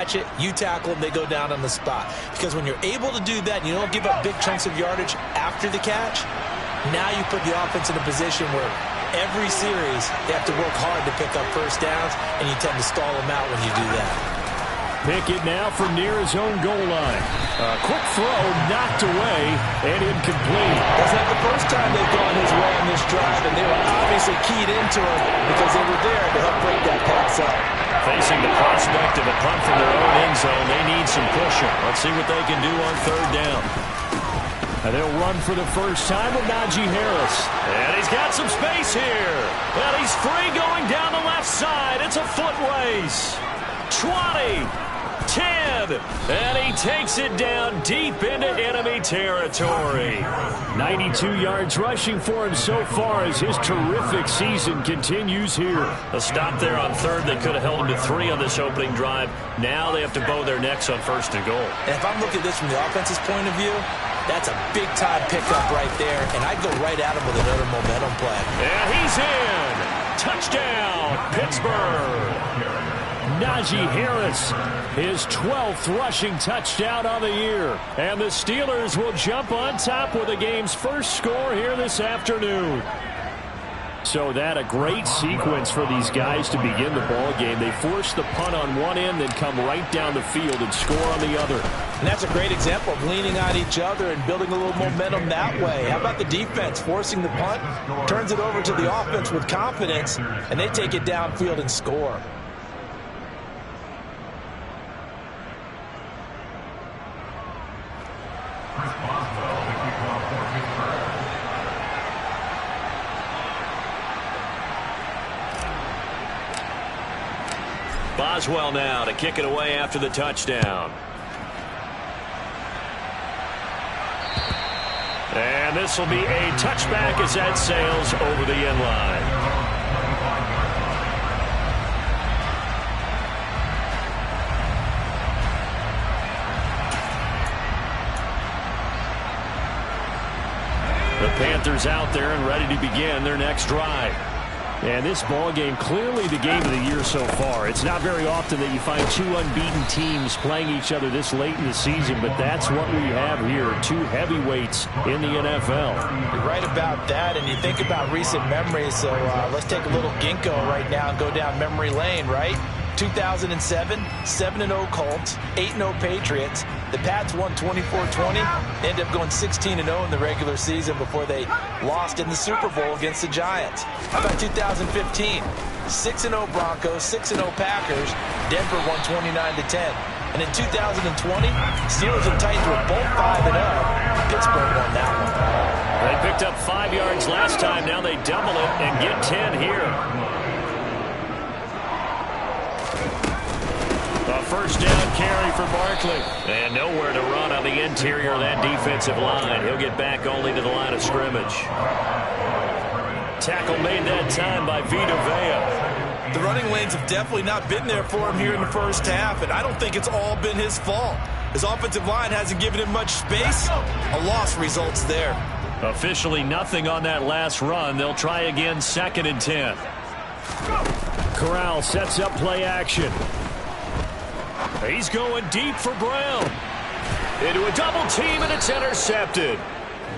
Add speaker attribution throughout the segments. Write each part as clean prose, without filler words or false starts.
Speaker 1: catch it, you tackle them, they go down on the spot. Because when you're able to do that and you don't give up big chunks of yardage after the catch, now you put the offense in a position where every series they have to work hard to pick up first downs, and you tend to stall them out when you do that.
Speaker 2: Pickett now from near his own goal line. A quick throw knocked away and incomplete.
Speaker 1: That's not the first time they've gone his way on this drive, and they were obviously keyed into it because they were there to help break that pass up.
Speaker 2: Facing the prospect of a punt from their own end zone, they need some pushing. Let's see what they can do on third down. And they'll run for the first time with Najee Harris. And he's got some space here. And he's free going down the left side. It's a foot race. 20, 10, and he takes it down deep into enemy territory. 92 yards rushing for him so far as his terrific season continues here. A stop there on third. They could have held him to 3 on this opening drive. Now they have to bow their necks on first and goal.
Speaker 1: And if I'm looking at this from the offense's point of view, that's a big-time pickup right there, and I'd go right at him with another momentum play.
Speaker 2: And he's in. Touchdown, Pittsburgh. Najee Harris, his 12th rushing touchdown on the year. And the Steelers will jump on top with the game's first score here this afternoon. So that a great sequence for these guys to begin the ball game. They force the punt on one end, then come right down the field and score on the other.
Speaker 1: And that's a great example of leaning on each other and building a little momentum that way. How about the defense forcing the punt, turns it over to the offense with confidence, and they take it downfield and score.
Speaker 2: Boswell now to kick it away after the touchdown. And this will be a touchback as that sails over the end line. The Panthers out there and ready to begin their next drive. And this ball game, clearly the game of the year so far. It's not very often that you find 2 unbeaten teams playing each other this late in the season, but that's what we have here, 2 heavyweights in the NFL.
Speaker 1: You're right about that, and you think about recent memories, so let's take a little ginkgo right now and go down memory lane, right? 2007, 7-0 Colts, 8-0 Patriots. The Pats won 24-20. They ended up going 16-0 in the regular season before they lost in the Super Bowl against the Giants. How about 2015? 6-0 Broncos, 6-0 Packers. Denver won 29-10. And in 2020, Steelers and Titans were both 5-0. Pittsburgh won that one.
Speaker 2: They picked up 5 yards last time. Now they double it and get 10 here. A first down carry for Barkley. And nowhere to run on the interior of that defensive line. He'll get back only to the line of scrimmage. Tackle made that time by Vita Vea.
Speaker 1: The running lanes have definitely not been there for him here in the first half, and I don't think it's all been his fault. His offensive line hasn't given him much space. A loss results there.
Speaker 2: Officially nothing on that last run. They'll try again 2nd and 10. Corral sets up play action. He's going deep for Brown. Into a double team, and it's intercepted.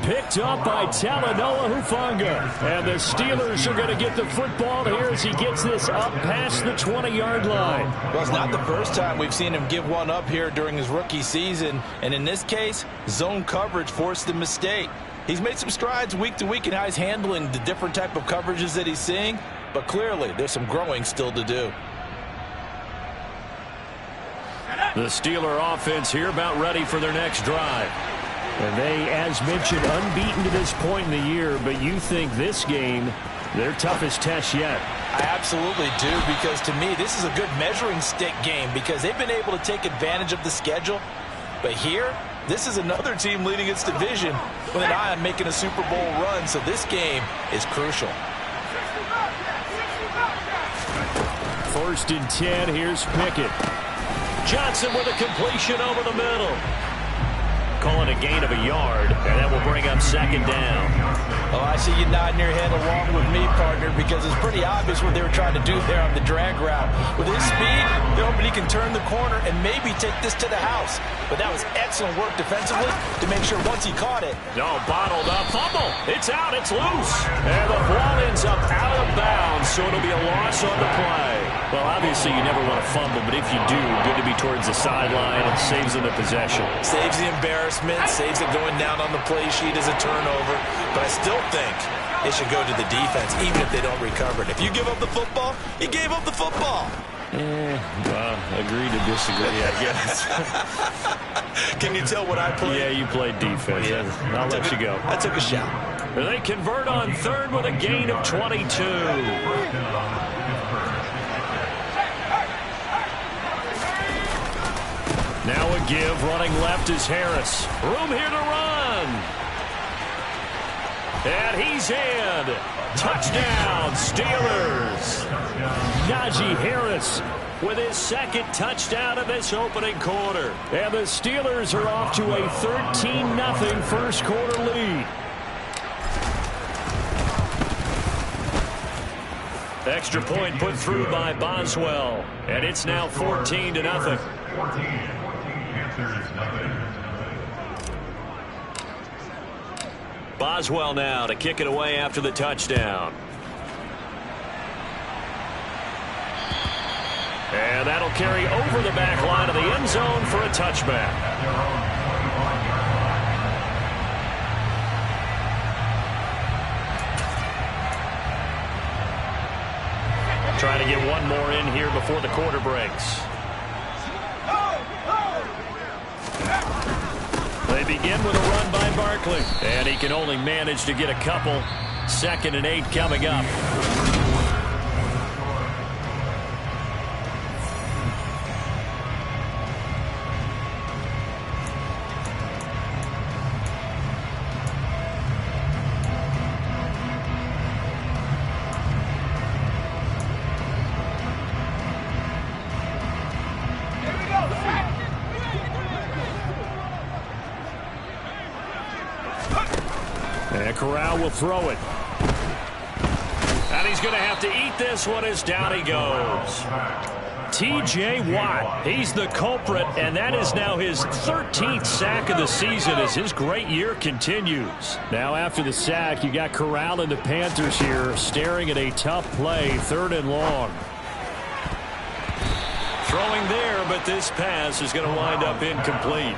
Speaker 2: Picked up by Talanoa Hufanga. And the Steelers are going to get the football here as he gets this up past the 20-yard line.
Speaker 1: Well, it's not the first time we've seen him give one up here during his rookie season. And in this case, zone coverage forced the mistake. He's made some strides week to week in how he's handling the different type of coverages that he's seeing. But clearly, there's some growing still to do.
Speaker 2: The Steeler offense here about ready for their next drive. And they, as mentioned, unbeaten to this point in the year, but you think this game, their toughest test yet.
Speaker 1: I absolutely do, because to me, this is a good measuring stick game because they've been able to take advantage of the schedule. But here, this is another team leading its division with an eye on making a Super Bowl run, so this game is crucial.
Speaker 2: 1st and 10, here's Pickett. Johnson with a completion over the middle. call it a gain of a yard, and that will bring up second down.
Speaker 1: Oh, I see you nodding your head along with me, partner, because it's pretty obvious what they were trying to do there on the drag route. With his speed, they're hoping he can turn the corner and maybe take this to the house. But that was excellent work defensively to make sure once he caught it.
Speaker 2: No, bottled up. Fumble. It's out. It's loose. And the ball ends up out of bounds, so it'll be a loss on the play. Well, obviously, you never want to fumble, but if you do, good to be towards the sideline. It saves them the possession.
Speaker 1: Saves the embarrassment, saves it going down on the play sheet as a turnover. But I still think it should go to the defense, even if they don't recover it. If you give up the football, you gave up the football.
Speaker 2: Agree to disagree, I guess.
Speaker 1: Can you tell what I played?
Speaker 2: Yeah, you played defense. Yeah. I'll let you go.
Speaker 1: I took a shot.
Speaker 2: They convert on third with a gain of 22. Now a give. Running left is Harris. Room here to run. And he's in. Touchdown, Steelers. Najee Harris with his second touchdown of this opening quarter. And the Steelers are off to a 13-0 first quarter lead. Extra point put through by Boswell. And it's now 14-0. Boswell now to kick it away after the touchdown. And that'll carry over the back line of the end zone for a touchback. Trying to get one more in here before the quarter breaks. They begin with a run by Barkley. And he can only manage to get a couple. 2nd and 8 coming up. And Corral will throw it. And he's going to have to eat this one as down he goes. T.J. Watt, he's the culprit, and that is now his 13th sack of the season as his great year continues. Now after the sack, you got Corral and the Panthers here staring at a tough play, 3rd and long. Throwing there, but this pass is going to wind up incomplete.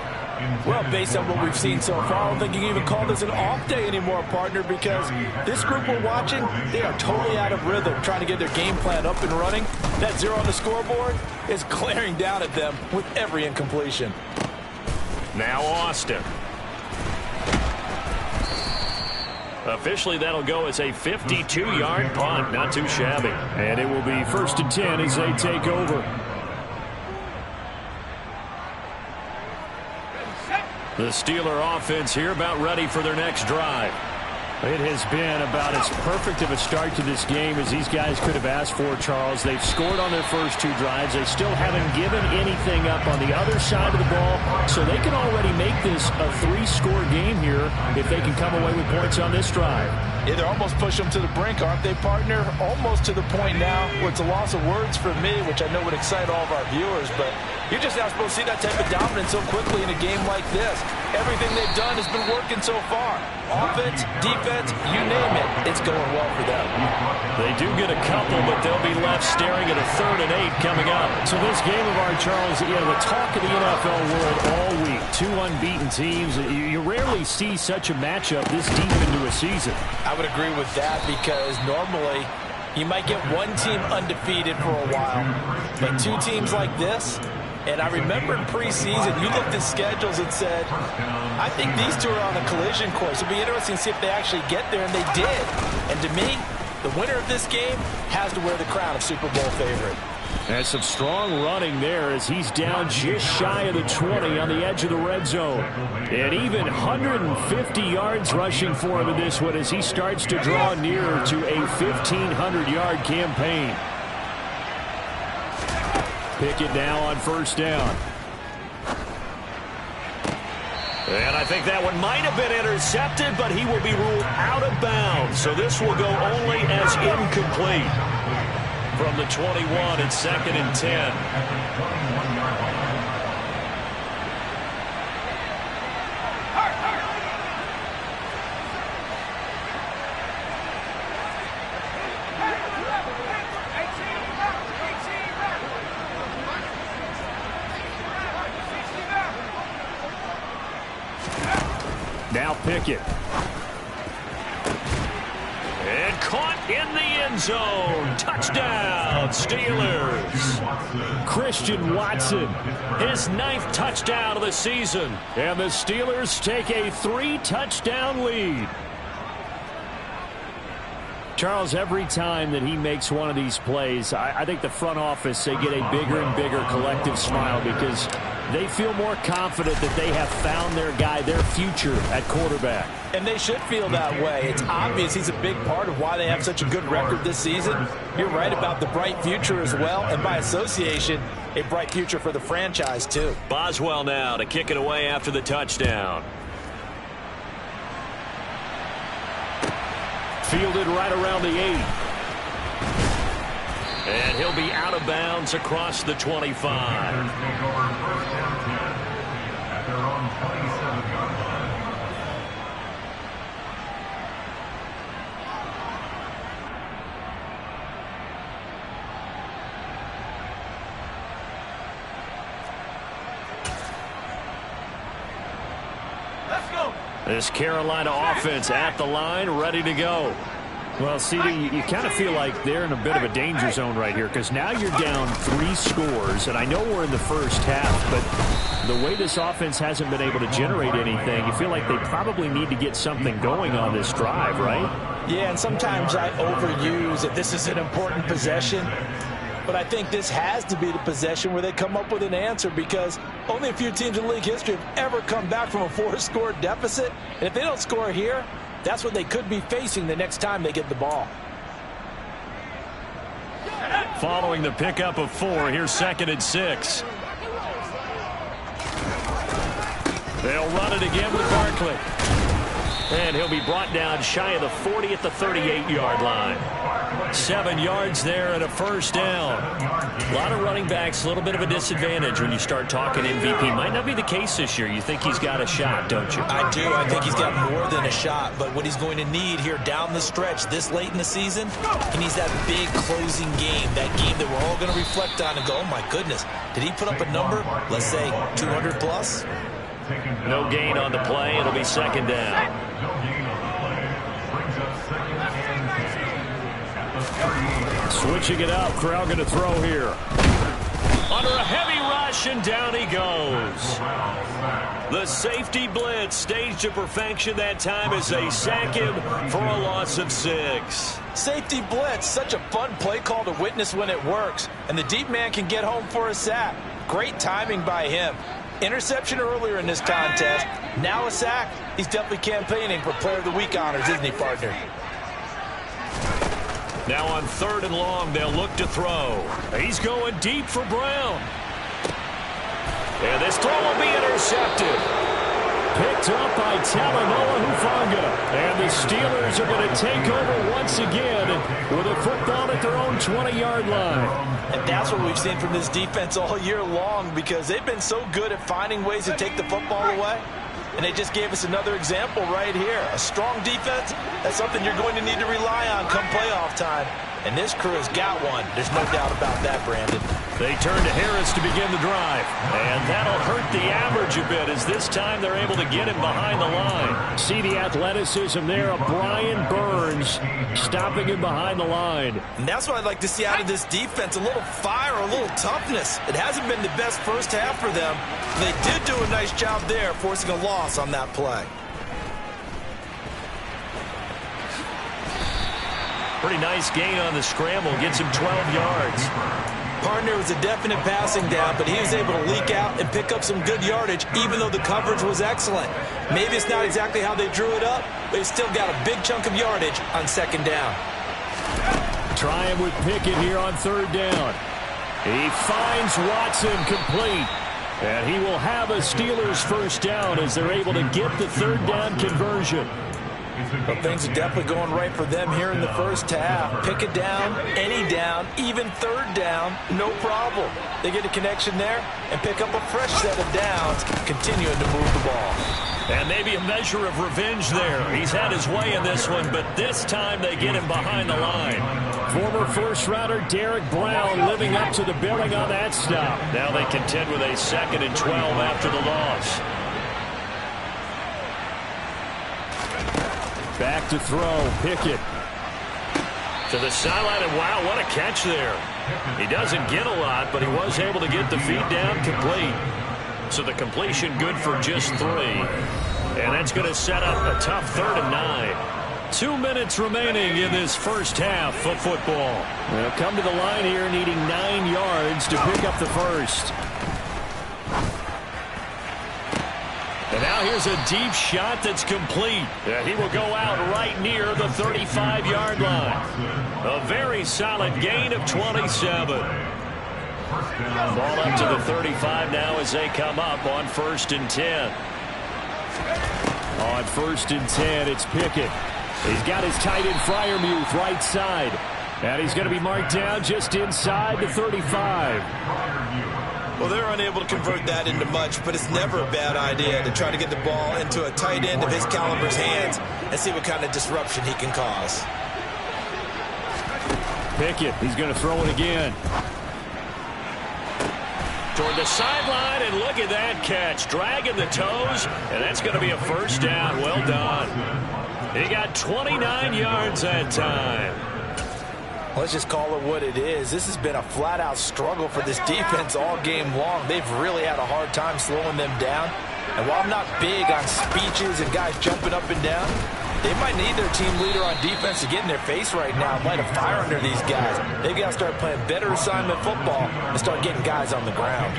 Speaker 1: Well, based on what we've seen so far, I don't think you can even call this an off day anymore, partner, because this group we're watching, they are totally out of rhythm, trying to get their game plan up and running. That 0 on the scoreboard is glaring down at them with every incompletion.
Speaker 2: Now Austin. Officially, that'll go as a 52-yard punt. Not too shabby. And it will be 1st and 10 as they take over. The Steeler offense here about ready for their next drive. It has been about as perfect of a start to this game as these guys could have asked for, Charles. They've scored on their first 2 drives. They still haven't given anything up on the other side of the ball, so they can already make this a 3-score game here if they can come away with points on this drive.
Speaker 1: Yeah, they're almost pushing them to the brink, aren't they, partner? Almost to the point now where it's a loss of words for me, which I know would excite all of our viewers, but you're just not supposed to see that type of dominance so quickly in a game like this. Everything they've done has been working so far. Offense, defense, you name it, it's going well for them.
Speaker 2: They do get a couple, but they'll be left staring at a 3rd and 8 coming up.
Speaker 3: So this game of our, Charles, the talk of the NFL world all week. 2 unbeaten teams. You rarely see such a matchup this deep into a season.
Speaker 1: I would agree with that because normally you might get one team undefeated for a while, but 2 teams like this. And I remember in preseason, you looked at schedules and said, I think these 2 are on a collision course. It'll be interesting to see if they actually get there, and they did. And to me, the winner of this game has to wear the crown of Super Bowl favorite.
Speaker 3: And some strong running there as he's down just shy of the 20 on the edge of the red zone. And even 150 yards rushing for him in this one as he starts to draw nearer to a 1,500-yard campaign. Pickett now on 1st down.
Speaker 2: And I think that one might have been intercepted, but he will be ruled out of bounds. So this will go only as incomplete. From the 21, it's 2nd and 10.
Speaker 3: Now Pickett.
Speaker 2: And caught in the end zone. Touchdown, Steelers.
Speaker 3: Christian Watson.
Speaker 2: His 9th touchdown of the season.
Speaker 3: And the Steelers take a 3-touchdown lead. Charles, every time that he makes one of these plays, I think the front office, they get a bigger and bigger collective smile because they feel more confident that they have found their guy, their future at quarterback.
Speaker 1: And they should feel that way. It's obvious he's a big part of why they have such a good record this season. You're right about the bright future as well, and by association, a bright future for the franchise too.
Speaker 2: Boswell now to kick it away after the touchdown.
Speaker 3: Fielded right around the 8.
Speaker 2: And he'll be out of bounds across the 25. This Carolina offense at the line, ready to go.
Speaker 3: Well, CD, you kind of feel like they're in a bit of a danger zone right here because now you're down 3 scores, and I know we're in the first half, but the way this offense hasn't been able to generate anything, you feel like they probably need to get something going on this drive, right?
Speaker 1: Yeah, and sometimes I overuse that this is an important possession. But I think this has to be the possession where they come up with an answer because only a few teams in league history have ever come back from a 4-score deficit. And if they don't score here, that's what they could be facing the next time they get the ball.
Speaker 2: Following the pickup of 4, here's 2nd and 6. They'll run it again with Barkley. And he'll be brought down shy of the 40 at the 38-yard line. 7 yards there and a first down. A lot of running backs, a little bit of a disadvantage when you start talking MVP. Might not be the case this year. You think he's got a shot, don't you?
Speaker 1: I do. I think he's got more than a shot. But what he's going to need here down the stretch this late in the season, he needs that big closing game, that game that we're all going to reflect on and go, oh, my goodness, did he put up a number, let's say 200 plus?
Speaker 2: No gain on the play. It'll be 2nd down.
Speaker 3: Switching it up, Corral going to throw here.
Speaker 2: Under a heavy rush, and down he goes. The safety blitz staged to perfection that time as they sack him for a loss of 6.
Speaker 1: Safety blitz, such a fun play call to witness when it works. And the deep man can get home for a sack. Great timing by him. Interception earlier in this contest. Now a sack. He's definitely campaigning for Player of the Week honors, isn't he, partner?
Speaker 2: Now on 3rd and long, they'll look to throw. He's going deep for Brown. And this throw will be intercepted.
Speaker 3: Picked up by Talanoa Hufanga. And the Steelers are going to take over once again with a football at their own 20-yard line.
Speaker 1: And that's what we've seen from this defense all year long because they've been so good at finding ways to take the football away. And they just gave us another example right here. A strong defense, that's something you're going to need to rely on come playoff time. And this crew has got one. There's no doubt about that, Brandon.
Speaker 2: They turn to Harris to begin the drive. And that'll hurt the average a bit as this time they're able to get him behind the line.
Speaker 3: See the athleticism there of Brian Burns stopping him behind the line.
Speaker 1: And that's what I'd like to see out of this defense, a little fire, a little toughness. It hasn't been the best first half for them. They did do a nice job there, forcing a loss on that play.
Speaker 2: Pretty nice gain on the scramble. Gets him 12 yards.
Speaker 1: Partner was a definite passing down, but he was able to leak out and pick up some good yardage, even though the coverage was excellent. Maybe it's not exactly how they drew it up, but he's still got a big chunk of yardage on 2nd down.
Speaker 3: Trying with Pickett here on 3rd down. He finds Watson complete. And he will have a Steelers first down as they're able to get the third down conversion.
Speaker 1: Well, things are definitely going right for them here in the first half. Pick it down, any down, even third down, no problem. They get a connection there and pick up a fresh set of downs, continuing to move the ball.
Speaker 2: And maybe a measure of revenge there. He's had his way in this one, but this time they get him behind the line.
Speaker 3: Former first-rounder Derek Brown living up to the billing on that stop.
Speaker 2: Now they contend with a 2nd and 12 after the loss.
Speaker 3: Back to throw, Pickett.
Speaker 2: To the sideline, and wow, what a catch there. He doesn't get a lot, but he was able to get the feet down complete. So the completion good for just 3. And that's going to set up a tough 3rd and 9. 2 minutes remaining in this first half of football.
Speaker 3: They'll come to the line here needing 9 yards to pick up the first.
Speaker 2: And now here's a deep shot that's complete. He will go out right near the 35-yard line. A very solid gain of 27. Ball up to the 35 now as they come up on 1st and 10.
Speaker 3: On 1st and 10, it's Pickett. He's got his tight end Freiermuth right side. And he's going to be marked down just inside the 35.
Speaker 1: Well, they're unable to convert that into much, but it's never a bad idea to try to get the ball into a tight end of his caliber's hands and see what kind of disruption he can cause.
Speaker 3: Pickett, he's going to throw it again.
Speaker 2: Toward the sideline, and look at that catch. Dragging the toes, and that's going to be a first down. Well done. He got 29 yards that time.
Speaker 1: Let's just call it what it is. This has been a flat-out struggle for this defense all game long. They've really had a hard time slowing them down. And while I'm not big on speeches and guys jumping up and down, they might need their team leader on defense to get in their face right now and light a fire under these guys. They've got to start playing better assignment football and start getting guys on the ground.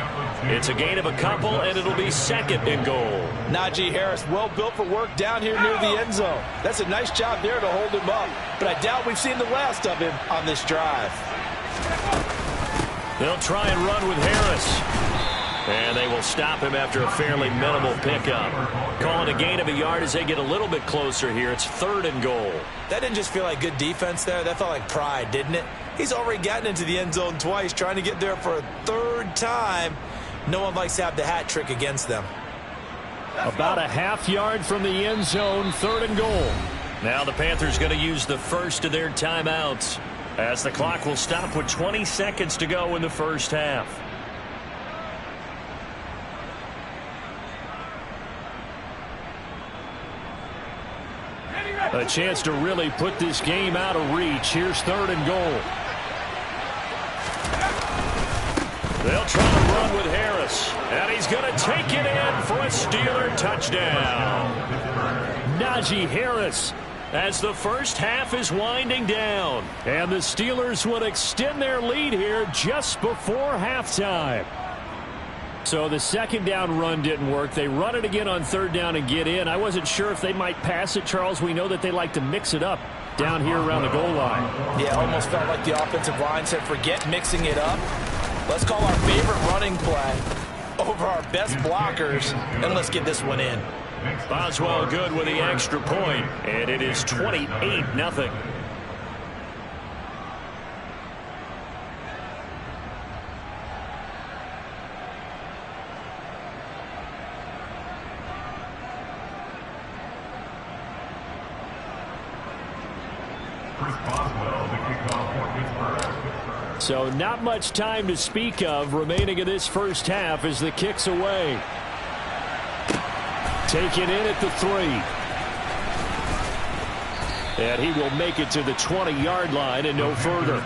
Speaker 2: It's a gain of a couple, and it'll be 2nd and goal.
Speaker 1: Najee Harris, well built for work down here near the end zone. That's a nice job there to hold him up, but I doubt we've seen the last of him on this drive.
Speaker 2: They'll try and run with Harris. And they will stop him after a fairly minimal pickup. Calling a gain of a yard as they get a little bit closer here. It's 3rd and goal.
Speaker 1: That didn't just feel like good defense there. That felt like pride, didn't it? He's already gotten into the end zone twice, trying to get there for a 3rd time. No one likes to have the hat trick against them.
Speaker 3: About a half yard from the end zone, 3rd and goal.
Speaker 2: Now the Panthers going to use the first of their timeouts as the clock will stop with 20 seconds to go in the first half.
Speaker 3: A chance to really put this game out of reach. Here's 3rd and goal.
Speaker 2: They'll try to run with Harris. And he's going to take it in for a Steeler touchdown.
Speaker 3: Najee Harris
Speaker 2: as the first half is winding down.
Speaker 3: And the Steelers would extend their lead here just before halftime. So the 2nd down run didn't work. They run it again on 3rd down and get in. I wasn't sure if they might pass it, Charles. We know that they like to mix it up down here around the goal line.
Speaker 1: Yeah, almost felt like the offensive line said, forget mixing it up. Let's call our favorite running play over our best blockers, and let's get this one in.
Speaker 2: Boswell good with the extra point, and it is 28-0.
Speaker 3: So not much time to speak of remaining in this first half as the kick's away. Taken in at the 3. And he will make it to the 20-yard line and no further.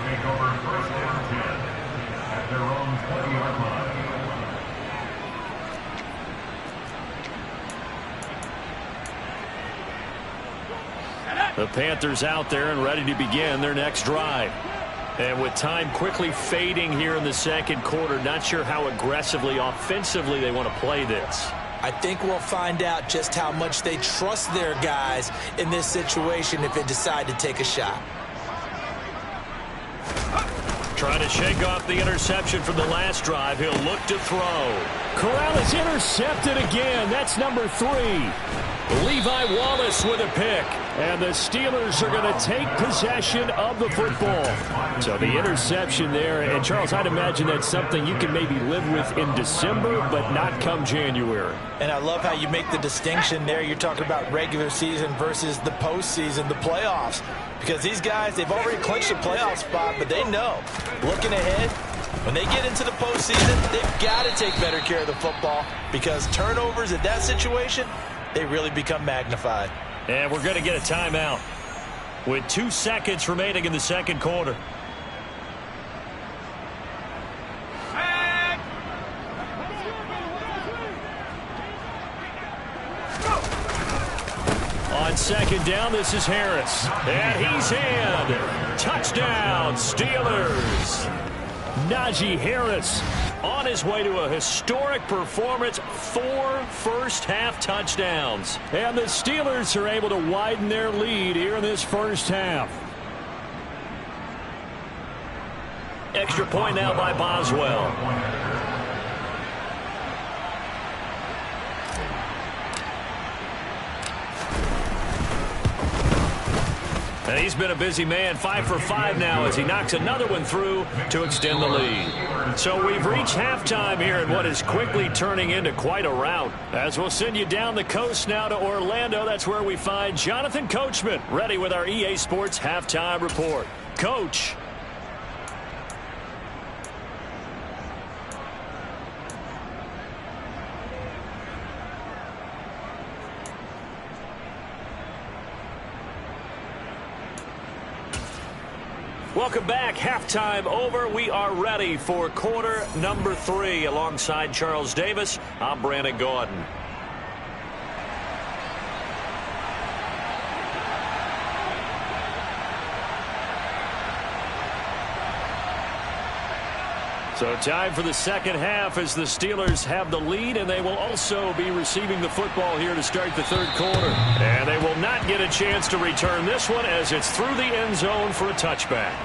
Speaker 2: The Panthers out there and ready to begin their next drive. And with time quickly fading here in the second quarter, not sure how aggressively, offensively they want to play this.
Speaker 1: I think we'll find out just how much they trust their guys in this situation if they decide to take a shot.
Speaker 2: Trying to shake off the interception from the last drive. He'll look to throw.
Speaker 3: Corral is intercepted again. That's number 3. Levi Wallace with a pick. And the Steelers are going to take possession of the football. So the interception there. And, Charles, I'd imagine that's something you can maybe live with in December, but not come January.
Speaker 1: And I love how you make the distinction there. You're talking about regular season versus the postseason, the playoffs. Because these guys, they've already clinched a playoff spot, but they know, looking ahead, when they get into the postseason, they've got to take better care of the football because turnovers in that situation, they really become magnified.
Speaker 2: And we're going to get a timeout with 2 seconds remaining in the second quarter. On second down, this is Harris. And he's in. Touchdown, Steelers.
Speaker 3: Najee Harris
Speaker 2: on his way to a historic performance, 4 first-half touchdowns.
Speaker 3: And the Steelers are able to widen their lead here in this first half.
Speaker 2: Extra point now by Boswell. And he's been a busy man, 5 for 5 now as he knocks another one through to extend the lead. So we've reached halftime here in what is quickly turning into quite a rout. As we'll send you down the coast now to Orlando, that's where we find Jonathan Coachman ready with our EA Sports Halftime Report. Coach. Welcome back. Halftime over. We are ready for quarter number 3. Alongside Charles Davis, I'm Brandon Gordon. So time for the second half as the Steelers have the lead, and they will also be receiving the football here to start the third quarter. And they will not get a chance to return this one as it's through the end zone for a touchback.